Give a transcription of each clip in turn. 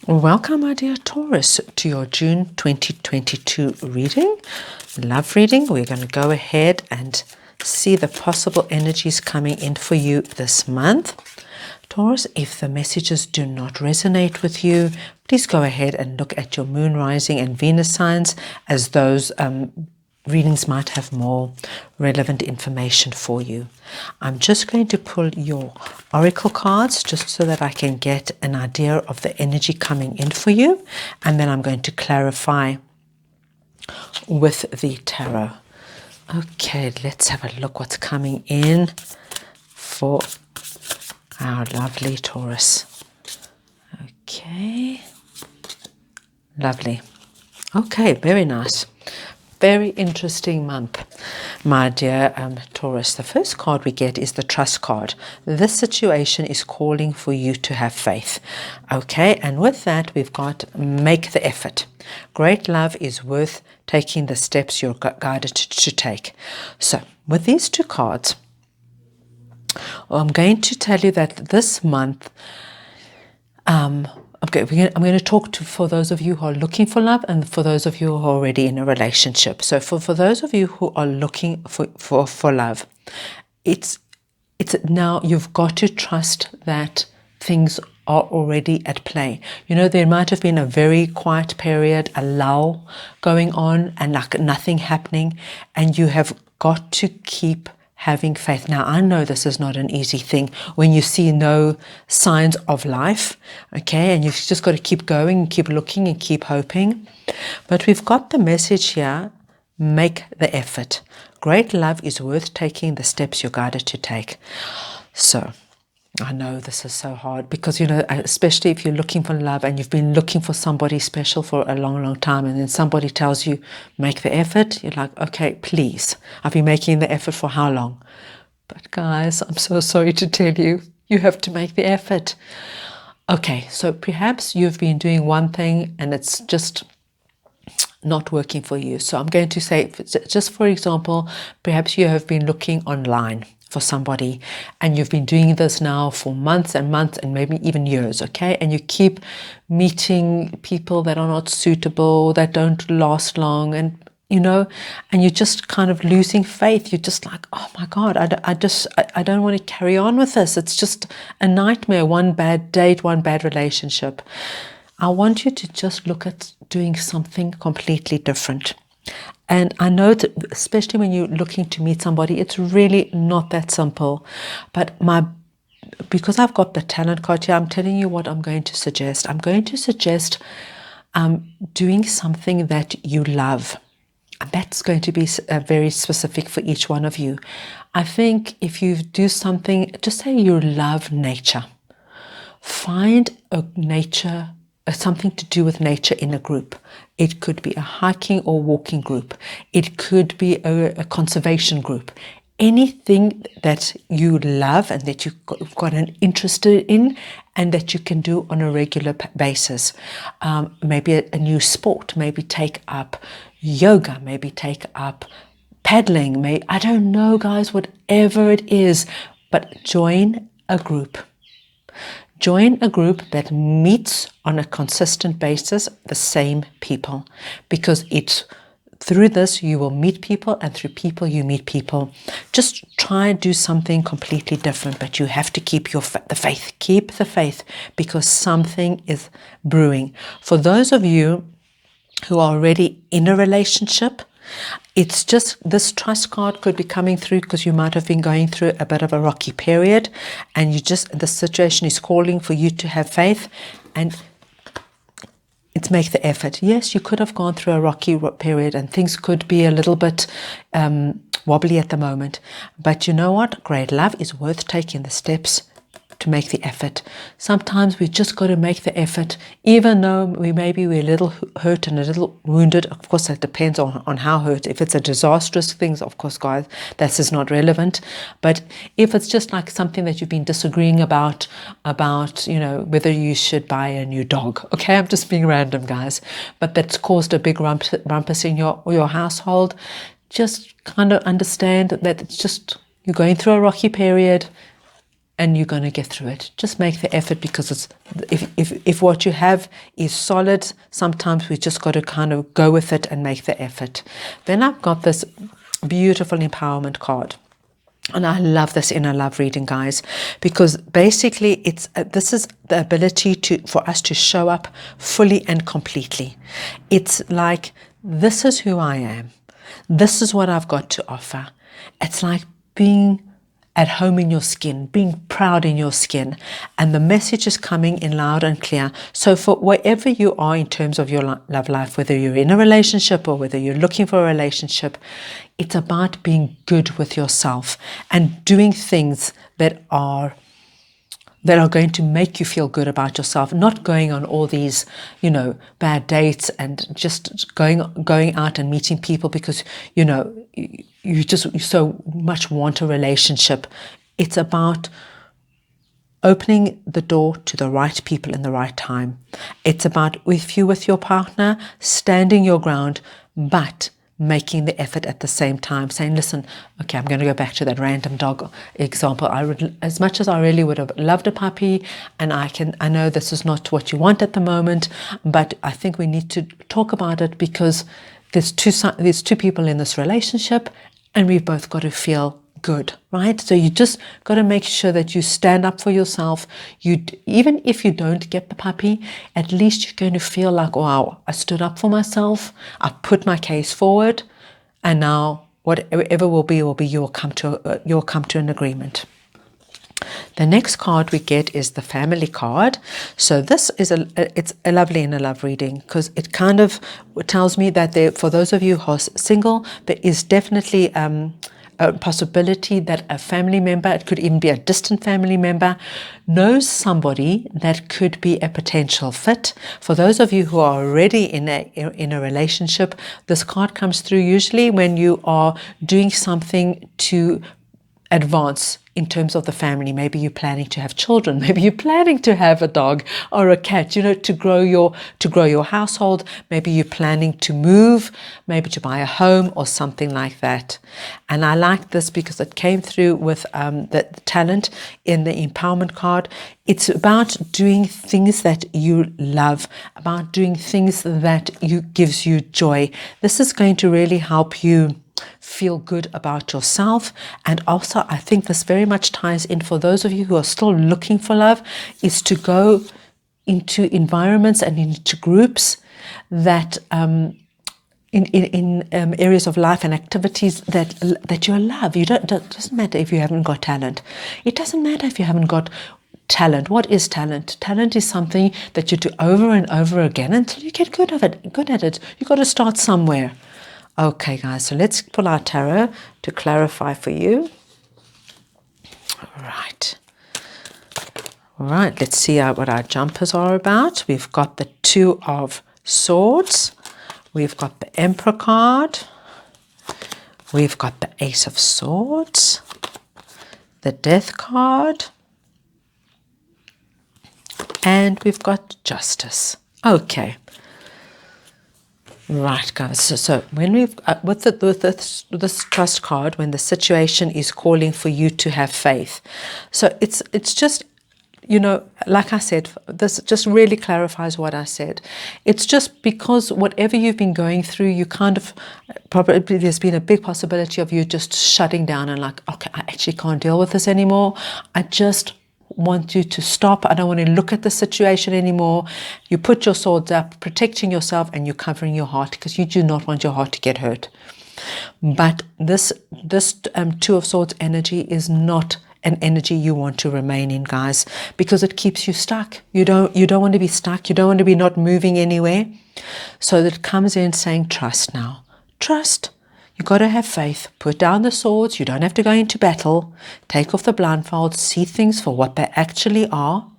Welcome, my dear Taurus, to your June 2022 reading, love reading. We're going to go ahead and see the possible energies coming in for you this month. Taurus, if the messages do not resonate with you, please go ahead and look at your moon, rising, and Venus signs, as those readings might have more relevant information for you. I'm just going to pull your oracle cards just so that I can get an idea of the energy coming in for you, and then I'm going to clarify with the tarot. Okay, let's have a look what's coming in for our lovely Taurus. Okay, lovely. Okay, very nice. Very interesting month, my dear Taurus. The first card we get is the trust card. This situation is calling for you to have faith. Okay, and with that we've got make the effort. Great love is worth taking the steps you're guided to take. So with these two cards, I'm going to tell you that this month, okay, I'm going to talk for those of you who are looking for love and for those of you who are already in a relationship. So for those of you who are looking for love, it's now you've got to trust that things are already at play. You know, there might have been a very quiet period, a lull going on and like nothing happening, and you have got to keep having faith. Now, I know this is not an easy thing when you see no signs of life, okay, and you've just got to keep going and keep looking and keep hoping. But we've got the message here, make the effort. Great love is worth taking the steps you're guided to take. So, I know this is so hard because, you know, especially if you're looking for love and you've been looking for somebody special for a long, long time, and then somebody tells you, make the effort. You're like, okay, please. I've been making the effort for how long? But guys, I'm so sorry to tell you, you have to make the effort. Okay, so perhaps you've been doing one thing and it's just not working for you. So I'm going to say, just for example, perhaps you have been looking online for somebody and you've been doing this now for months and months and maybe even years, okay, and you keep meeting people that are not suitable, that don't last long, and you know, and you're just kind of losing faith. You're just like, oh my God, I don't want to carry on with this. It's just a nightmare. One bad date, one bad relationship. I want you to just look at doing something completely different. And I know that especially when you're looking to meet somebody, it's really not that simple. But because I've got the talent card here, I'm telling you what I'm going to suggest. I'm going to suggest doing something that you love. And that's going to be very specific for each one of you. I think if you do something, just say you love nature. Find something to do with nature in a group. It could be a hiking or walking group. It could be a conservation group. Anything that you love and that you've got an interest in and that you can do on a regular basis. Maybe a new sport, maybe take up yoga, maybe take up paddling, I don't know, guys, whatever it is, but join a group. Join a group that meets on a consistent basis, the same people, because through this you will meet people, and through people you meet people. Just try and do something completely different, but you have to keep the faith. Keep the faith, because something is brewing. For those of you who are already in a relationship, it's just this trust card could be coming through because you might have been going through a bit of a rocky period, and the situation is calling for you to have faith, and it's make the effort. Yes, you could have gone through a rocky period and things could be a little bit wobbly at the moment, but you know what? Great love is worth taking the steps to make the effort. Sometimes we just got to make the effort, even though we're a little hurt and a little wounded. Of course, that depends on how hurt. If it's a disastrous thing, of course, guys, that is not relevant. But if it's just like something that you've been disagreeing about, you know, whether you should buy a new dog. Okay, I'm just being random, guys. But that's caused a big rumpus in your household. Just kind of understand that it's just you're going through a rocky period. and you're going to get through it. Just make the effort, because it's if what you have is solid, sometimes we just got to kind of go with it and make the effort. Then I've got this beautiful empowerment card. And I love this inner love reading, guys, because basically it's this is the ability for us to show up fully and completely. It's like, this is who I am. This is what I've got to offer. It's like being at home in your skin, being proud in your skin, and the message is coming in loud and clear. So for wherever you are in terms of your love life, whether you're in a relationship or whether you're looking for a relationship, it's about being good with yourself and doing things that are going to make you feel good about yourself, not going on all these, bad dates and just going out and meeting people because, you so much want a relationship. It's about opening the door to the right people in the right time. It's about, with your partner, standing your ground, but making the effort at the same time, saying, listen, okay, I'm going to go back to that random dog example. As much as I really would have loved a puppy, and I know this is not what you want at the moment, but I think we need to talk about it, because there's two people in this relationship, and we've both got to feel good, right? So you just got to make sure that you stand up for yourself. Even if you don't get the puppy, at least you're going to feel like, wow, I stood up for myself. I put my case forward, and now whatever will be, you'll come to an agreement. The next card we get is the family card. So this is it's a lovely inner love reading, because it kind of tells me that for those of you who are single, there is definitely a possibility that a family member, it could even be a distant family member, knows somebody that could be a potential fit. For those of you who are already in a relationship, this card comes through usually when you are doing something to advance in terms of the family. Maybe you're planning to have children, maybe you're planning to have a dog or a cat, to grow your household. Maybe you're planning to move, maybe to buy a home or something like that. And I like this because it came through with the talent in the empowerment card. It's about doing things that you love, about doing things that gives you joy. This is going to really help you feel good about yourself. And also, I think this very much ties in for those of you who are still looking for love, is to go into environments and into groups that in areas of life and activities that you love. It doesn't matter if you haven't got talent. It doesn't matter if you haven't got talent. What is talent? Talent is something that you do over and over again until you get good at it. You've got to start somewhere. Okay, guys, so let's pull our tarot to clarify for you. All right, let's see what our jumpers are about. We've got the Two of Swords. We've got the Emperor card. We've got the Ace of Swords. The Death card. And we've got Justice. Okay. Right, guys. So when we've with this trust card, when the situation is calling for you to have faith, so it's just, like I said, this just really clarifies what I said. It's just because whatever you've been going through, you kind of probably, there's been a big possibility of you just shutting down and like, okay, I actually can't deal with this anymore. I just want you to stop. I don't want to look at the situation anymore. You put your swords up, protecting yourself, and you're covering your heart because you do not want your heart to get hurt. But this Two of Swords energy is not an energy you want to remain in, guys, because it keeps you stuck. You don't want to be stuck. You don't want to be not moving anywhere. So that comes in saying, trust now. Trust. You've got to have faith. Put down the swords. You don't have to go into battle. Take off the blindfold. See things for what they actually are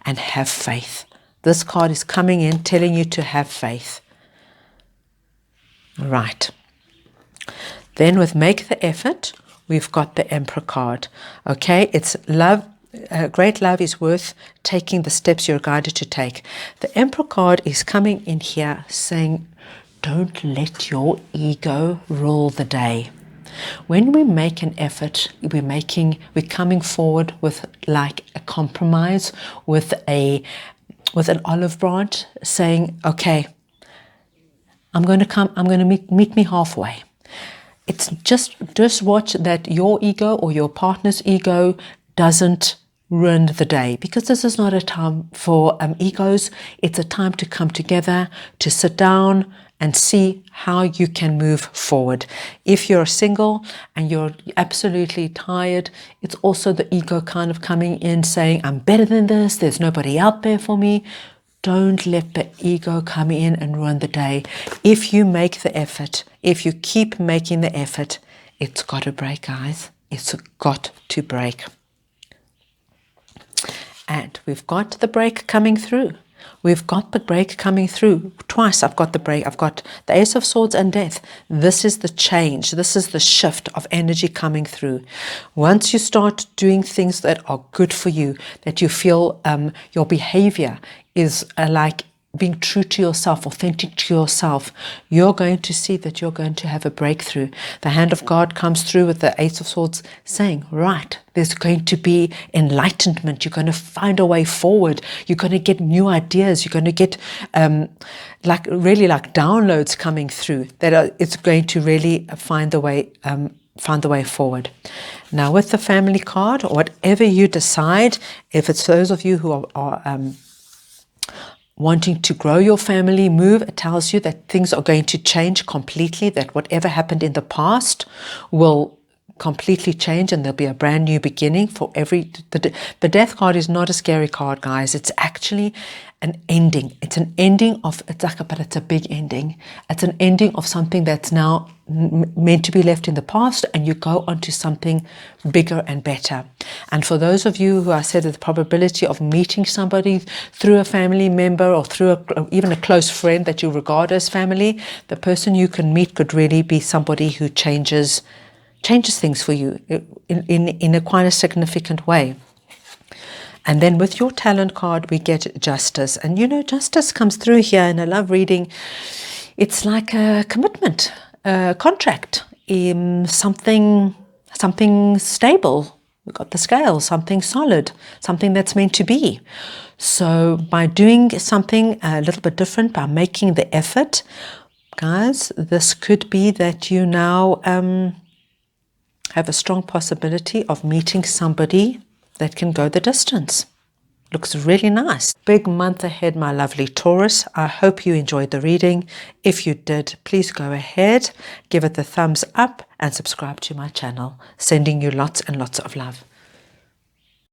and have faith. This card is coming in telling you to have faith. Right. Then with Make the Effort, we've got the Emperor card. Okay, it's love. Great love is worth taking the steps you're guided to take. The Emperor card is coming in here saying, don't let your ego rule the day. When we make an effort, we're coming forward with like a compromise, with an olive branch, saying, okay, I'm going to meet me halfway. It's just watch that your ego or your partner's ego doesn't ruin the day, because this is not a time for egos. It's a time to come together, to sit down and see how you can move forward. If you're single and you're absolutely tired, it's also the ego kind of coming in saying, I'm better than this, there's nobody out there for me. Don't let the ego come in and ruin the day. If you make the effort, if you keep making the effort, it's got to break, guys. It's got to break. And we've got the break coming through. We've got the break coming through. Twice I've got the break. I've got the Ace of Swords and Death. This is the change. This is the shift of energy coming through. Once you start doing things that are good for you, that you feel your behavior is like being true to yourself, authentic to yourself, you're going to see that you're going to have a breakthrough. The hand of God comes through with the Ace of Swords saying, right, there's going to be enlightenment. You're going to find a way forward. You're going to get new ideas. You're going to get like downloads coming through it's going to really find the way forward. Now with the family card, whatever you decide, if it's those of you who are wanting to grow your family, move, it tells you that things are going to change completely, that whatever happened in the past will completely change and there'll be a brand new beginning for the Death card is not a scary card, guys. It's actually an ending. It's an ending of, but it's a big ending. It's an ending of something that's now meant to be left in the past, and you go on to something bigger and better. And for those of you who I said that the probability of meeting somebody through a family member or through even a close friend that you regard as family, the person you can meet could really be somebody who changes things for you in a quite a significant way. And then with your talent card, we get Justice. And you know, Justice comes through here, and I love reading. It's like a commitment, a contract, something stable. We've got the scale, something solid, something that's meant to be. So by doing something a little bit different, by making the effort, guys, this could be that you now have a strong possibility of meeting somebody that can go the distance. Looks really nice. Big month ahead, my lovely Taurus. I hope you enjoyed the reading. If you did, please go ahead, give it the thumbs up and subscribe to my channel. Sending you lots and lots of love.